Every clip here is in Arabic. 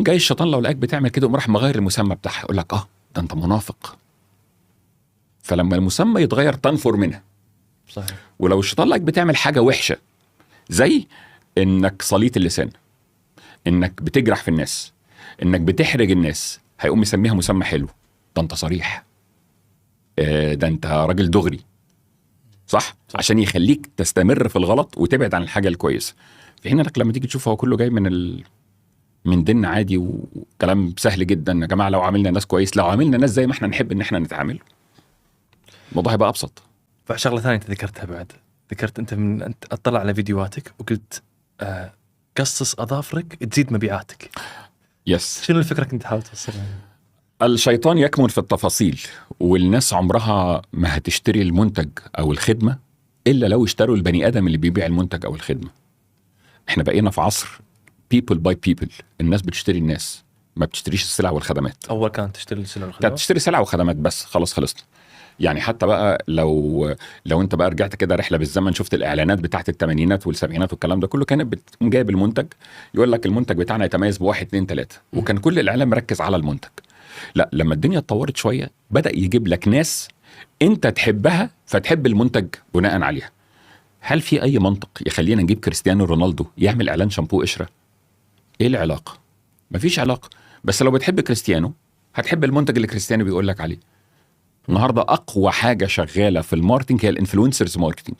جاي الشيطان لو لقاك بتعمل كده راح مغير المسمى بتاعها، يقول لك ده انت منافق. فلما المسمى يتغير تنفر منها. صحيح. ولو الشيطان لقاك بتعمل حاجه وحشه زي انك صليت اللسان، انك بتجرح في الناس، انك بتحرج الناس، هيقوم يسميها مسمى حلو. ده انت صريح، ده انت راجل دغري، صح؟ عشان يخليك تستمر في الغلط وتبعد عن الحاجه الكويسه. في حين انك لما تيجي تشوف هو كله جاي من دين عادي وكلام سهل جدا. يا جماعه لو عاملنا ناس كويس، لو عاملنا ناس زي ما احنا نحب ان احنا نتعامل، الموضوع هيبقى ابسط. فشغله ثانيه انت ذكرتها بعد، ذكرت انت اطلع على فيديوهاتك وقلت قصص اظافرك تزيد مبيعاتك. يس. شنو الفكره كنت تحاول توصلها؟ الشيطان يكمن في التفاصيل، والناس عمرها ما هتشتري المنتج او الخدمه الا لو اشتروا البني ادم اللي بيبيع المنتج او الخدمه. احنا بقينا في عصر people by people. الناس بتشتري الناس، ما بتشتريش السلع والخدمات. اول كانت تشتري السلع والخدمات، كانت تشتري سلع وخدمات بس، خلاص خلصنا. يعني حتى بقى لو انت بقى رجعت كده رحله بالزمن، شفت الاعلانات بتاعت الثمانينات والسبعينات والكلام ده كله، كانت بتقوم جايب المنتج يقول لك المنتج بتاعنا يتميز بواحد اتنين تلاته، وكان كل الاعلان مركز على المنتج. لا، لما الدنيا اتطورت شويه بدا يجيب لك ناس انت تحبها فتحب المنتج بناء عليها. هل في اي منطق يخلينا نجيب كريستيانو رونالدو يعمل اعلان شامبو قشره؟ ايه العلاقه؟ مفيش علاقه. بس لو بتحب كريستيانو هتحب المنتج اللي كريستيانو بيقول لك عليه. النهارده اقوى حاجه شغاله في الماركتنج هي الانفلونسرز ماركتنج.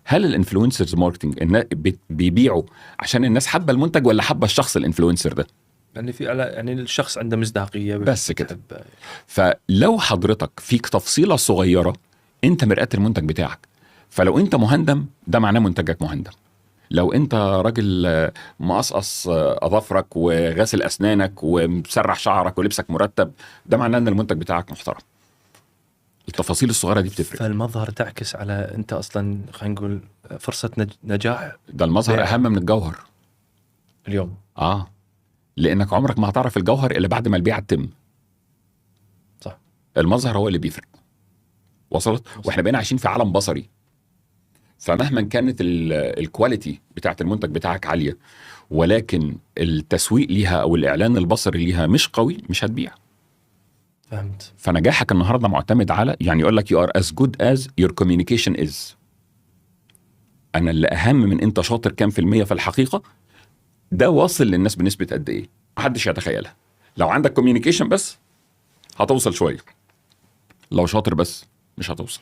هل الانفلونسرز ماركتنج بيبيعوا عشان الناس حابه المنتج ولا حابه الشخص الانفلونسر ده؟ يعني يعني الشخص عنده مصداقيه بس كده. فلو حضرتك فيك تفصيله صغيره انت مرآة المنتج بتاعك، فلو انت مهندم ده معناه منتجك مهندم. لو انت راجل مقصقص اظافرك وغاسل اسنانك ومسرح شعرك ولبسك مرتب، ده معناه ان المنتج بتاعك محترم. التفاصيل الصغيره دي بتفرق. فالمظهر تعكس على انت اصلا خلينا نقول فرصه نجاح. ده المظهر اهم من الجوهر اليوم. لانك عمرك ما هتعرف الجوهر الا بعد ما البيعه تتم. صح. المظهر هو اللي بيفرق. وصلت. واحنا بقينا عايشين في عالم بصري، فمهما كانت الكواليتي بتاعت المنتج بتاعك عاليه، ولكن التسويق ليها او الاعلان البصري ليها مش قوي، مش هتبيع. فهمت. فنجاحك النهارده معتمد على، يعني يقول لك you are as good as your communication is. انا اللي اهم من انت شاطر كام في المية في الحقيقه، ده واصل للناس بنسبه قد ايه محدش يتخيلها. لو عندك communication بس هتوصل شويه، لو شاطر بس مش هتوصل.